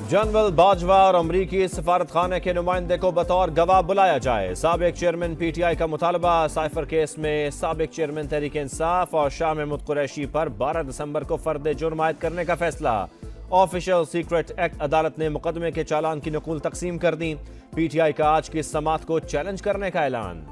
General Bajwa और अमरीकी सफारतखाने के नुमाइंदे को बतौर गवाह बुलाया जाए। साबिक चेयरमैन पीटीआई का मुतालबा। साइफर केस में साबिक चेयरमैन तहरीक इंसाफ और शाह महमूद कुरैशी पर 12 दिसंबर को फर्द जुर्म आयद करने का फैसला। ऑफिशियल सीक्रेट एक्ट अदालत ने मुकदमे के चालान की नकूल तकसीम कर दी। पीटीआई का आज की समात को चैलेंज करने का ऐलान।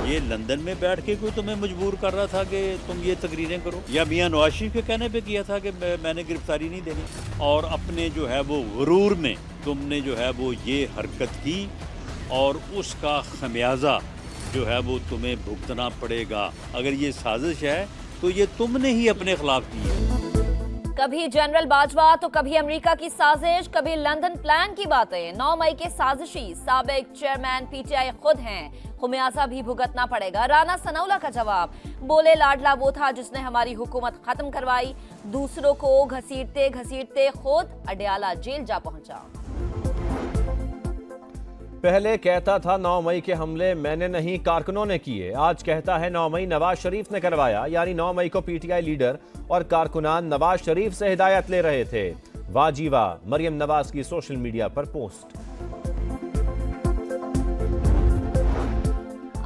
ये लंदन में बैठ के कोई तुम्हें मजबूर कर रहा था कि तुम ये तकरीरें करो, या मियां नवाज शरीफ के कहने पे किया था कि मैंने गिरफ्तारी नहीं देनी, और अपने जो है वो गुरूर में तुमने जो है वो ये हरकत की और उसका खमियाजा जो है वो तुम्हें भुगतना पड़ेगा। अगर ये साजिश है तो ये तुमने ही अपने खिलाफ की है। कभी जनरल बाजवा तो कभी अमेरिका की साजिश, कभी लंदन प्लान की बातें। 9 मई के साजिशी साबिक चेयरमैन पीटीआई खुद हैं, खुमियाजा भी भुगतना पड़ेगा। राना सनाउल्लाह का जवाब, बोले लाडला वो था जिसने हमारी हुकूमत खत्म करवाई, दूसरों को घसीटते घसीटते खुद अडयाला जेल जा पहुंचा। पहले कहता था 9 मई के हमले मैंने नहीं कारकुनों ने किए, आज कहता है 9 मई नवाज शरीफ ने करवाया। यानी 9 मई को पीटीआई लीडर और कारकुनान नवाज शरीफ से हिदायत ले रहे थे। वाजीवा मरियम नवाज की सोशल मीडिया पर पोस्ट।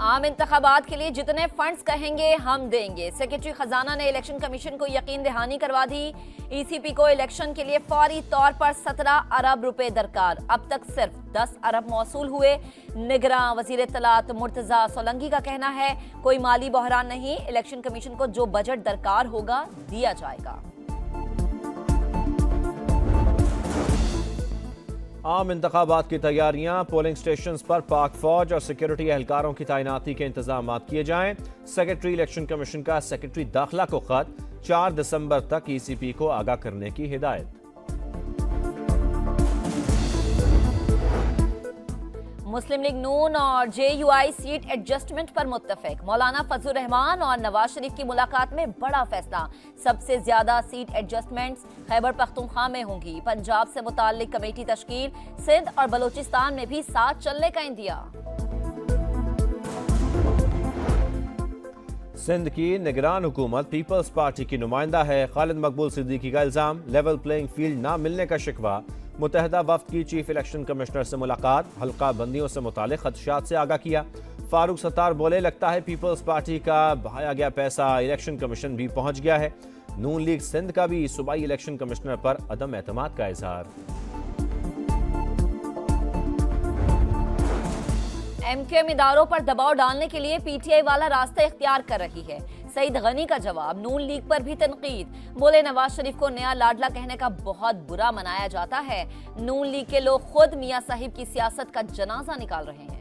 आम इंतखाबात के लिए जितने फंड्स कहेंगे हम देंगे। सेक्रेटरी खजाना ने इलेक्शन कमीशन को यकीन दहानी करवा दी। ईसीपी को इलेक्शन के लिए फौरी तौर पर 17 अरब रुपए दरकार, अब तक सिर्फ 10 अरब मौसूल हुए। निगरान वजीर इत्तलात मुर्तजा सोलंकी का कहना है कोई माली बहरान नहीं, इलेक्शन कमीशन को जो बजट दरकार होगा दिया जाएगा। आम इंतखाबात की तैयारियां, पोलिंग स्टेशन पर पाक फौज और सिक्योरिटी एहलकारों की तैनाती के इंतजाम किए जाएं। सेक्रेटरी इलेक्शन कमीशन का सेक्रेटरी दाखिला को खत, 4 दिसंबर तक ईसीपी को आगाह करने की हिदायत। मुस्लिम लीग नून और जेयूआई सीट एडजस्टमेंट पर मुत्तफिक। मौलाना फजलुर रहमान और नवाज शरीफ की मुलाकात में बड़ा फैसला, सबसे ज्यादा सीट एडजस्टमेंट्स खैबर पख्तूनख्वा में होंगी। पंजाब से मुताल्लिक कमेटी तश्कील, सिंध और बलोचिस्तान में भी साथ चलने का इंदिया। सिंध की निगरान हुकूमत पीपल्स पार्टी की नुमाइंदा है। खालिद मकबूल सिद्दीकी का इल्जाम, लेवल प्लेइंग फील्ड ना मिलने का शिकवा। मुतहदा वफ्द की चीफ इलेक्शन कमिश्नर से मुलाकात, हल्का बंदियों से मुतालिक खदशात से आगाह किया। फारूक सत्तार बोले लगता है पीपल्स पार्टी का बहाया गया पैसा इलेक्शन कमीशन भी पहुंच गया है। नून लीग सिंध का भी सूबाई इलेक्शन कमिश्नर पर अदम एतमाद का इजहार। एमक्यूएम इदारों पर दबाव डालने के लिए पीटीआई वाला रास्ता इख्तियार कर रही है। सईद गनी का जवाब, नून लीग पर भी तनकीद। बोले नवाज शरीफ को नया लाडला कहने का बहुत बुरा मनाया जाता है। नून लीग के लोग खुद मियां साहिब की सियासत का जनाजा निकाल रहे हैं।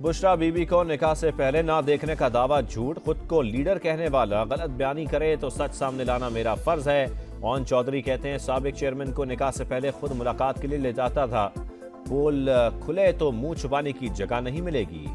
बुशरा बीबी को निकाह से पहले ना देखने का दावा झूठ, खुद को लीडर कहने वाला गलत बयानी करे तो सच सामने लाना मेरा फर्ज है। ओन चौधरी कहते हैं साबिक चेयरमैन को निकाह से पहले खुद मुलाकात के लिए ले जाता था, पोल खुले तो मुंह छुपाने की जगह नहीं मिलेगी।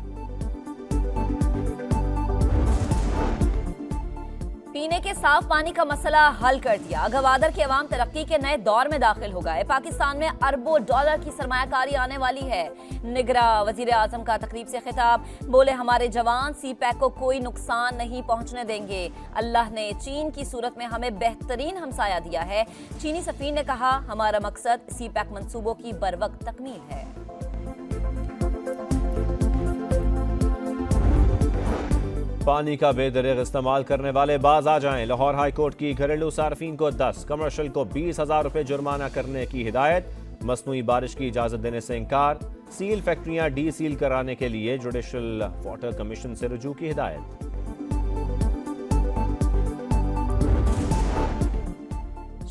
पीने के साफ पानी का मसला हल कर दिया। गवादर के अवाम तरक्की के नए दौर में दाखिल हो गए। पाकिस्तान में अरबों डॉलर की सरमायाकारी आने वाली है। निगरा वजीर आजम का तकरीब से खिताब, बोले हमारे जवान सीपैक को कोई नुकसान नहीं पहुंचने देंगे। अल्लाह ने चीन की सूरत में हमें बेहतरीन हमसाया दिया है। चीनी सफीर ने कहा हमारा मकसद सीपैक मंसूबों की बरवक्त तकमील है। पानी का बेदरिग इस्तेमाल करने वाले बाज आ जाएं। लाहौर हाई कोर्ट की घरेलू सार्फिन को 10, कमर्शियल को 20,000 रुपए जुर्माना करने की हिदायत। मसनूई बारिश की इजाजत देने से इनकार। सील फैक्ट्रियां डी सील कराने के लिए जुडिशल वाटर कमीशन से रुजू की हिदायत।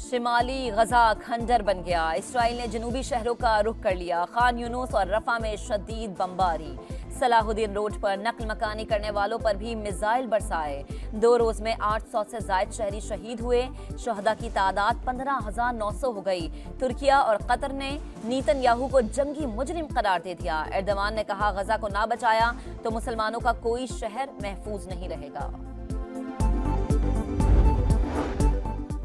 शिमाली गजा खंडर बन गया। इसराइल ने जनूबी शहरों का रुख कर लिया। खान यूनुस और रफा में शदीद बमबारी। सलाहुद्दीन रोड पर नकल मकानी करने वालों पर भी मिसाइल बरसाए। 2 रोज में 800 से ज्यादा शहरी शहीद हुए। शहदा की तादाद 15,900 हो गई। तुर्किया और कतर ने नेतन्याहू को जंगी मुजरिम करार दे दिया। एर्दोगान ने कहा गजा को ना बचाया तो मुसलमानों का कोई शहर महफूज नहीं रहेगा।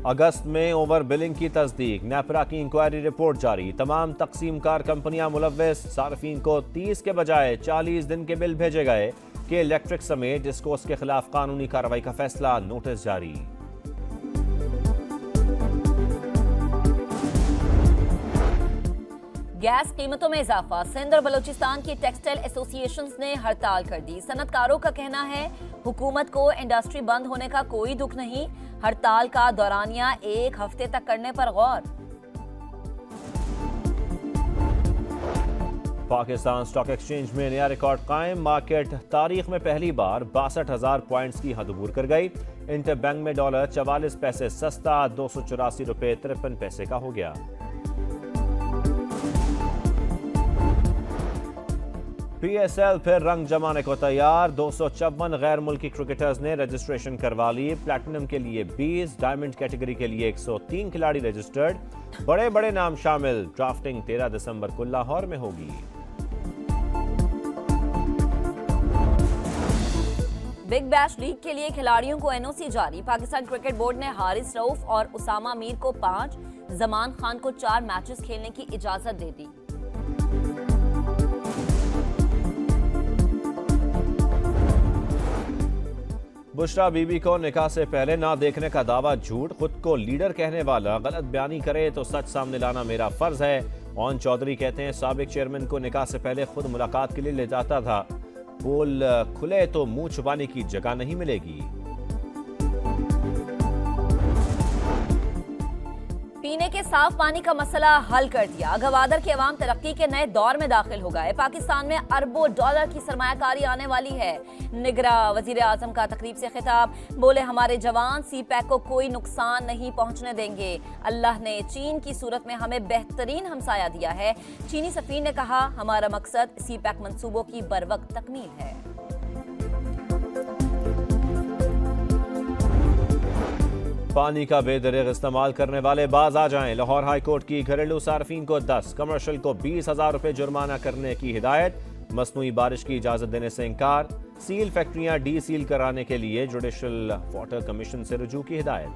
अगस्त में ओवर बिलिंग की तस्दीक, नेपरा की इंक्वायरी रिपोर्ट जारी, तमाम तकसीम कार कंपनियां मुलव्वस, सार्फिन को 30 के बजाय 40 दिन के बिल भेजे गए। के इलेक्ट्रिक समेत डिस्कोस के खिलाफ कानूनी कार्रवाई का फैसला, नोटिस जारी। गैस कीमतों में इजाफा, सिंध और बलूचिस्तान की टेक्सटाइल एसोसिएशंस ने हड़ताल कर दी। सनतकारों का कहना है हुकूमत को इंडस्ट्री बंद होने का कोई दुख नहीं, हड़ताल का दौरानिया 1 हफ्ते तक करने पर गौर। पाकिस्तान स्टॉक एक्सचेंज में नया रिकॉर्ड कायम, मार्केट तारीख में पहली बार 62,000 पॉइंट्स की हद अबूर कर गई। इंटर बैंक में डॉलर 44 पैसे सस्ता 284 रुपए 53 पैसे का हो गया। PSL फिर रंग जमाने को तैयार, 254 गैर मुल्की क्रिकेटर्स ने रजिस्ट्रेशन करवा ली। प्लैटिनम के लिए 20, डायमंड कैटेगरी के लिए 103 खिलाड़ी रजिस्टर्ड। बड़े बड़े नाम शामिल। ड्राफ्टिंग 13 दिसंबर को लाहौर में होगी। बिग बैश लीग के लिए खिलाड़ियों को NOC जारी। पाकिस्तान क्रिकेट बोर्ड ने हारिस रऊफ और उसामा मीर को 5, जमान खान को 4 मैचेस खेलने की इजाजत दे दी। बुशरा बीबी को निकाह से पहले ना देखने का दावा झूठ, खुद को लीडर कहने वाला गलत बयानी करे तो सच सामने लाना मेरा फर्ज है। ओन चौधरी कहते हैं साबिक चेयरमैन को निकाह से पहले खुद मुलाकात के लिए ले जाता था, पोल खुले तो मुंह छुपाने की जगह नहीं मिलेगी। पीने के साफ पानी का मसला हल कर दिया। गवादर के अवाम तरक्की के नए दौर में दाखिल हो गए। पाकिस्तान में अरबों डॉलर की सरमायाकारी आने वाली है। निगरा वजीर आजम का तकरीब से खिताब, बोले हमारे जवान CPEC को कोई नुकसान नहीं पहुंचने देंगे। अल्लाह ने चीन की सूरत में हमें बेहतरीन हमसाया दिया है। चीनी सफीर ने कहा हमारा मकसद CPEC मंसूबों की बरवक्त तकमील है। पानी का बेदरिग इस्तेमाल करने वाले बाज आ जाएं। लाहौर हाई कोर्ट की घरेलू सार्फिन को 10, कमर्शियल को 20,000 रुपए जुर्माना करने की हिदायत। मसनूई बारिश की इजाजत देने से इंकार। सील फैक्ट्रियां डी सील कराने के लिए जुडिशल वाटर कमीशन से रुजू की हिदायत।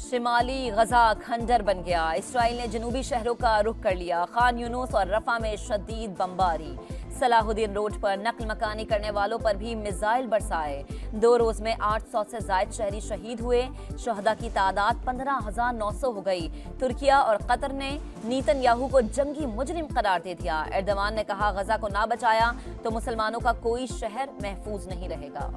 शिमाली गजा खंडर बन गया। इसराइल ने जनूबी शहरों का रुख कर लिया। खान यूनुस और रफा में शदीद बमबारी। सलाहुद्दीन रोड पर नकल मकानी करने वालों पर भी मिसाइल बरसाए। 2 रोज में 800 से जायद शहरी शहीद हुए। शहदा की तादाद 15,900 हो गई। तुर्किया और कतर ने नेतन्याहू को जंगी मुजरिम करार दे दिया। एर्दोगान ने कहा गजा को ना बचाया तो मुसलमानों का कोई शहर महफूज नहीं रहेगा।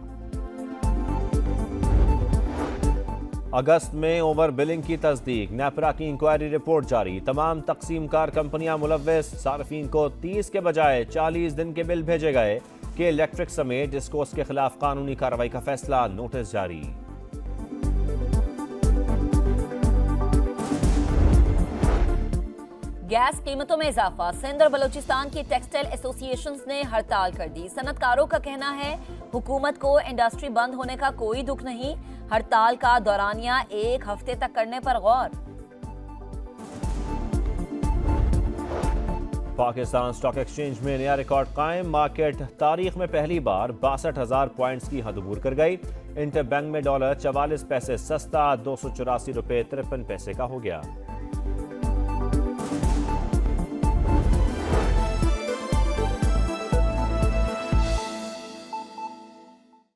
अगस्त में ओवर बिलिंग की तस्दीक, नेपरा की इंक्वायरी रिपोर्ट जारी, तमाम तकसीम कार कंपनियां मुलव्वस, सार्फिन को 30 के बजाय 40 दिन के बिल भेजे गए। के इलेक्ट्रिक समेत डिस्कोस के खिलाफ कानूनी कार्रवाई का फैसला, नोटिस जारी। गैस कीमतों में इजाफा, सिंध और बलूचिस्तान की टेक्सटाइल एसोसिएशंस ने हड़ताल कर दी। सनतकारों का कहना है हुकूमत को इंडस्ट्री बंद होने का कोई दुख नहीं, हड़ताल का दौरानिया 1 हफ्ते तक करने पर गौर। पाकिस्तान स्टॉक एक्सचेंज में नया रिकॉर्ड कायम, मार्केट तारीख में पहली बार 62,000 पॉइंट्स की हद अबूर कर गई। इंटर बैंक में डॉलर 44 पैसे सस्ता 284 रुपए 53 पैसे का हो गया।